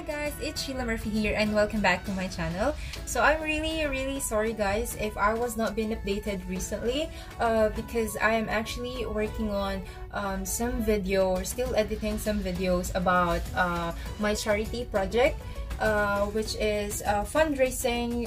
Hi guys, it's Sheila Murphy here and welcome back to my channel. So I'm really sorry guys if I was not being updated recently because I am actually working on some video or still editing some videos about my charity project, which is fundraising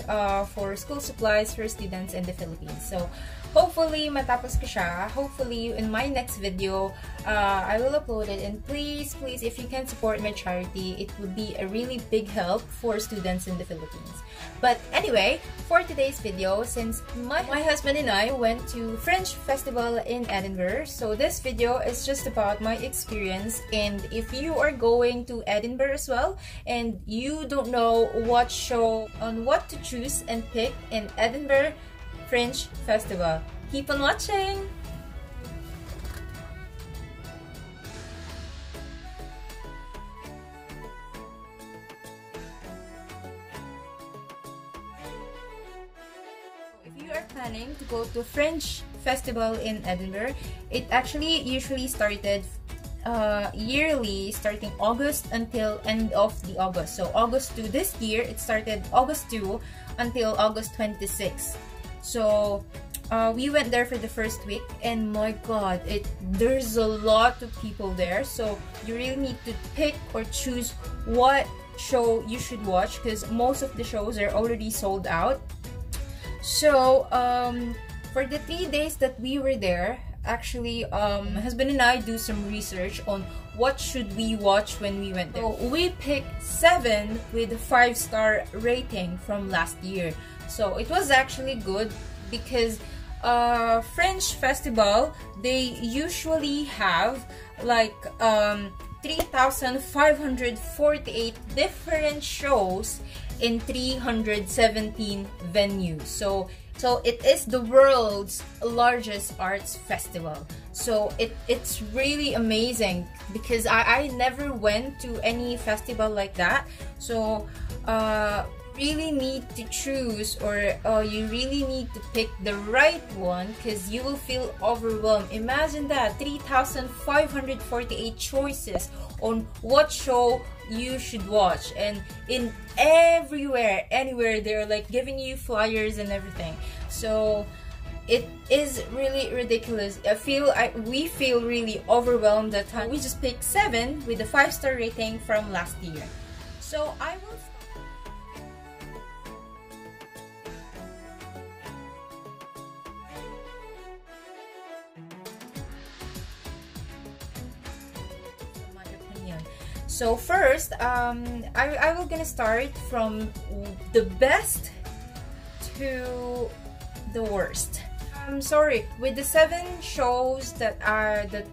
for school supplies for students in the Philippines. So hopefully matapos ko siya. Hopefully in my next video I will upload it, and please if you can support my charity, it would be a really big help for students in the Philippines. But anyway, for today's video, since my husband and I went to FRINGE Festival in Edinburgh, so this video is just about my experience. And if you are going to Edinburgh as well and you don't know what show on what to choose and pick in Edinburgh Fringe Festival, keep on watching! If you are planning to go to Fringe Festival in Edinburgh, it actually usually started yearly, starting August until end of the August. So August 2 this year, it started August 2 until August 26. So we went there for the first week, and my god, there's a lot of people there, so you really need to pick or choose what show you should watch because most of the shows are already sold out. So for the 3 days that we were there, actually my husband and I do some research on what should we watch when we went there. So we picked 7 with a 5-star rating from last year. So it was actually good because Fringe Festival, they usually have like 3,548 different shows in 317 venues. So it is the world's largest arts festival. So it's really amazing because I never went to any festival like that. So really need to choose, or you really need to pick the right one because you will feel overwhelmed. Imagine that, 3,548 choices on what show you should watch, and in anywhere they're like giving you flyers and everything. So it is really ridiculous. We feel really overwhelmed that time. We just picked 7 with a 5-star rating from last year. So I will So first, I will gonna start from the best to the worst. I'm sorry, with the 7 shows that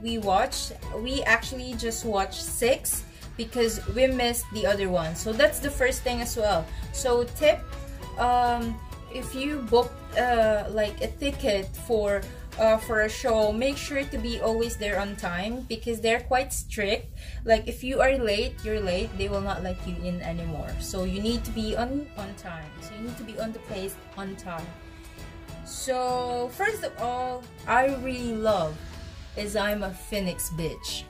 we watched, we actually just watched 6 because we missed the other one. So that's the first thing as well. So tip, if you book like a ticket for a show, make sure to be always there on time because they're quite strict. Like if you are late, you're late, they will not let you in anymore. So you need to be on time. So you need to be on the place on time. So first of all, I really love is I'm a Phoenix bitch.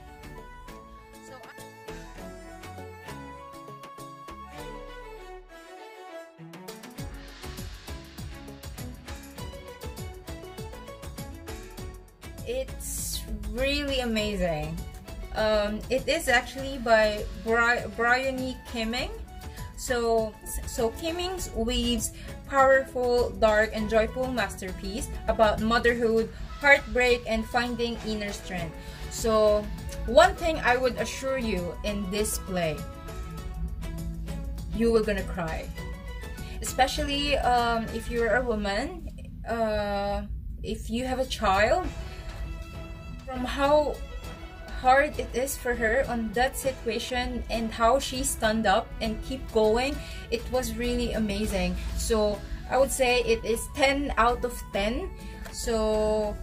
It's really amazing. It is actually by Bryony Kimming. So Kimming weaves powerful, dark, and joyful masterpiece about motherhood, heartbreak, and finding inner strength. So one thing I would assure you in this play, you were gonna cry, especially if you're a woman, if you have a child. From how hard it is for her on that situation and how she stand up and keep going, it was really amazing. So I would say it is 10 out of 10. So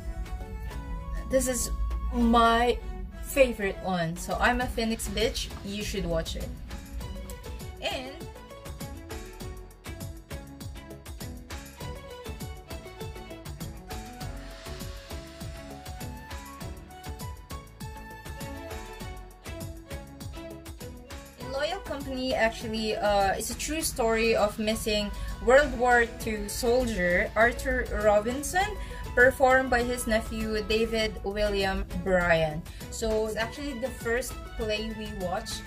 this is my favorite one. So I'm a Phoenix bitch, you should watch it. And Loyal Company actually is a true story of missing World War II soldier Arthur Robinson, performed by his nephew David William Bryan. So it's actually the first play we watched,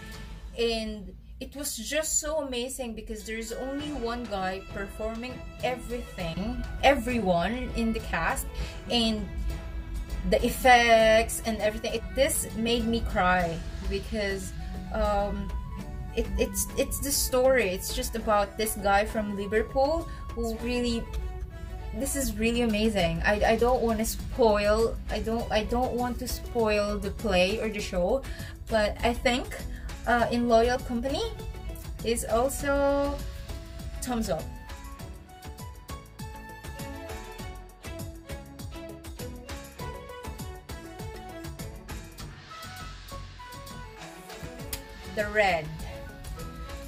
and it was just so amazing because there's only one guy performing everyone in the cast, and the effects and everything. This made me cry because it's the story. It's just about this guy from Liverpool who really. This is really amazing. I don't want to spoil. I don't want to spoil the play or the show, but I think In Loyal Company is also thumbs up. The red.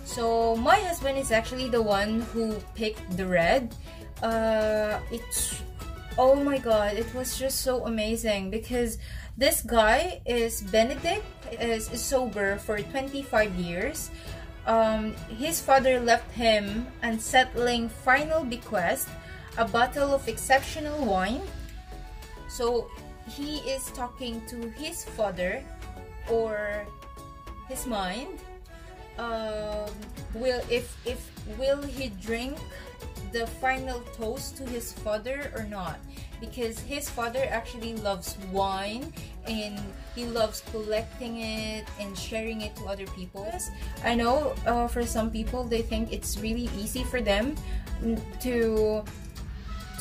So my husband is actually the one who picked the red. It's, oh my god, it was just so amazing because this guy is Benedict, is sober for 25 years. His father left him unsettling final bequest, a bottle of exceptional wine. So he is talking to his father or his mind. Will he drink the final toast to his father or not, because his father actually loves wine and he loves collecting it and sharing it to other people. I know for some people they think it's really easy for them to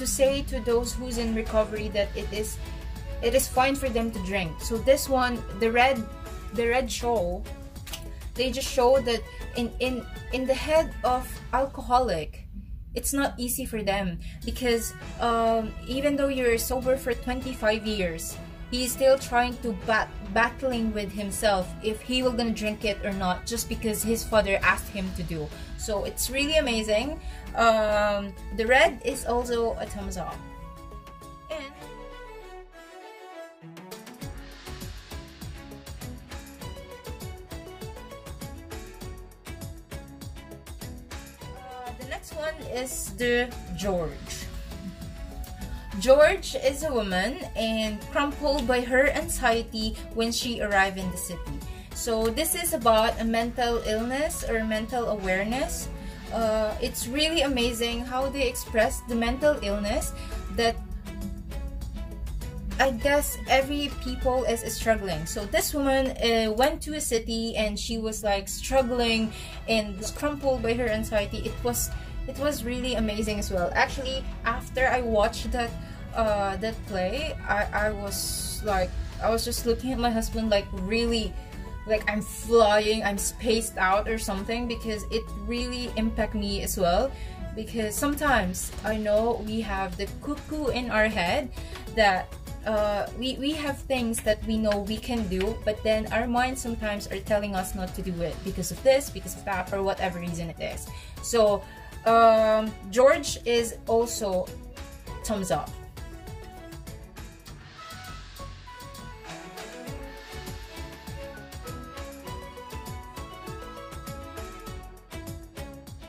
say to those who's in recovery that it is fine for them to drink. So this one, the red show, they just show that in the head of alcoholic, it's not easy for them because even though you're sober for 25 years, he's still trying to battling with himself if he will gonna drink it or not, just because his father asked him to do. So it's really amazing. The red is also a thumbs up. And the next one is the George. George is a woman and crumpled by her anxiety when she arrived in the city. So this is about a mental illness or mental awareness. It's really amazing how they express the mental illness that I guess every people is struggling. So this woman went to a city and she was like struggling and was crumpled by her anxiety. It was really amazing as well. Actually, after I watched that play, I was just looking at my husband like really, like I'm flying, I'm spaced out or something, because it really impacted me as well. Because sometimes I know we have the cuckoo in our head that we have things that we know we can do, but then our minds sometimes are telling us not to do it because of this, because of that, or whatever reason it is. So George is also thumbs up.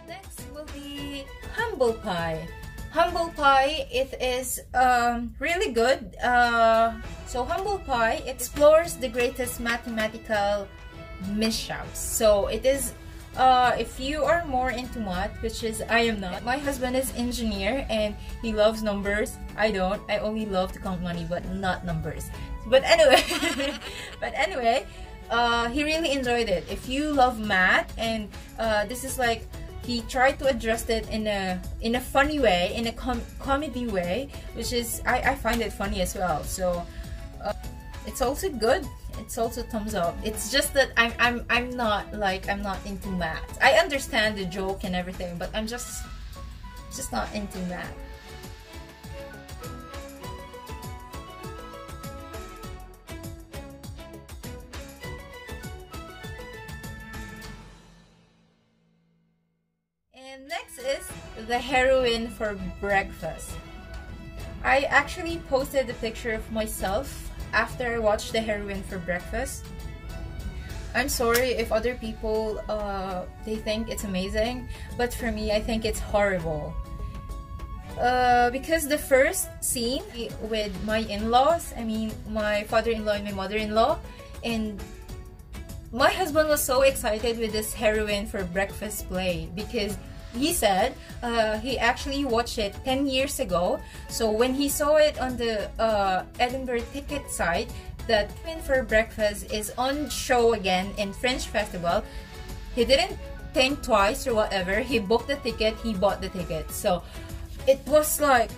Next will be Humble Pie. Humble Pie, it is really good. So Humble Pie explores the greatest mathematical mishaps. So it is, if you are more into math, which is I am not. My husband is engineer and he loves numbers. I don't. I only love to count money, but not numbers. But anyway, he really enjoyed it. If you love math, and this is like, he tried to address it in a funny way, in a comedy way, which is I find it funny as well. So it's also good. It's also thumbs up. It's just that I'm not into math. I understand the joke and everything, but I'm just not into math. And next is the Heroin for breakfast. I actually posted a picture of myself after I watched the Heroin for breakfast. I'm sorry if other people they think it's amazing, but for me I think it's horrible. Because the first scene with my in-laws, I mean my father-in-law and my mother-in-law, and my husband was so excited with this Heroin for Breakfast play because he said he actually watched it 10 years ago. So when he saw it on the Edinburgh ticket site that Heroin for Breakfast is on show again in Fringe Festival, he didn't think twice or whatever. He booked the ticket, he bought the ticket. So it was like,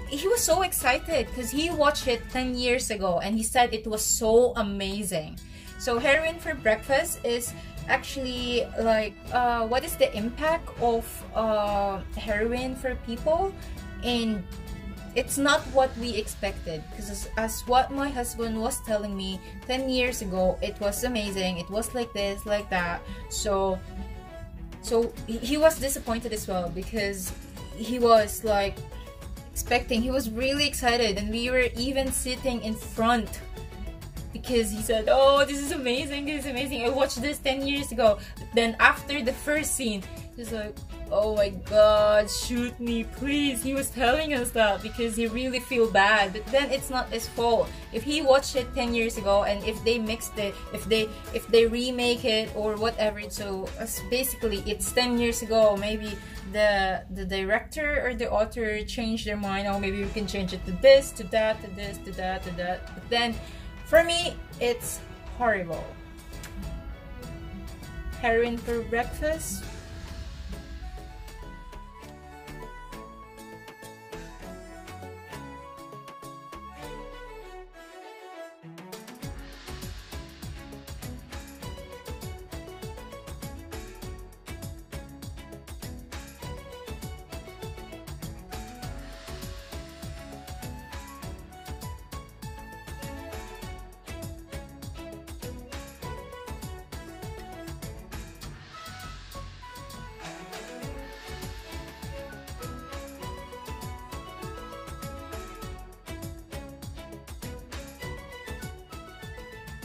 he was so excited because he watched it 10 years ago and he said it was so amazing. So Heroin for Breakfast is actually like what is the impact of heroin for people, and it's not what we expected, because as what my husband was telling me 10 years ago, it was amazing, it was like this, like that. So he was disappointed as well, because he was like expecting, he was really excited, and we were even sitting in front because he said, oh, this is amazing, this is amazing, I watched this 10 years ago. Then after the first scene, he's like, oh my god, shoot me please. He was telling us that because he really feel bad, but then it's not his fault. If he watched it 10 years ago and if they mixed it, if they remake it or whatever, so basically it's 10 years ago, maybe the director or the author changed their mind, oh maybe we can change it to this, to that, to this, to that, to that. But then for me, it's horrible. Heroin for Breakfast.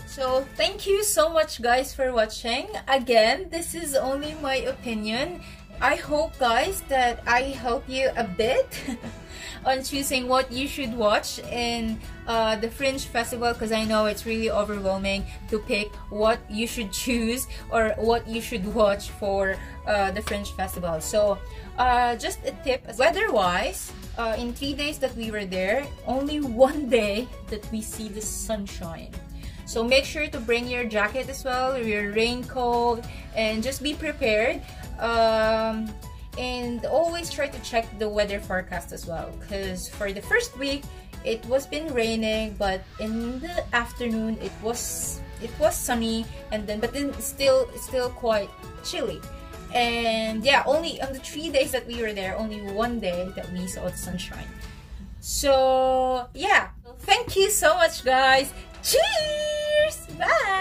So thank you so much guys for watching. Again, this is only my opinion. I hope guys that I help you a bit on choosing what you should watch in the Fringe Festival, because I know it's really overwhelming to pick what you should choose or what you should watch for the Fringe Festival. So just a tip, weather-wise, in 3 days that we were there, only one day that we see the sunshine. So make sure to bring your jacket as well, your raincoat, and just be prepared. And always try to check the weather forecast as well, because for the first week it was been raining, but in the afternoon it was sunny, and then but then still quite chilly. And yeah, only on the 3 days that we were there, only one day that we saw the sunshine. So yeah, thank you so much guys. Cheers! Bye!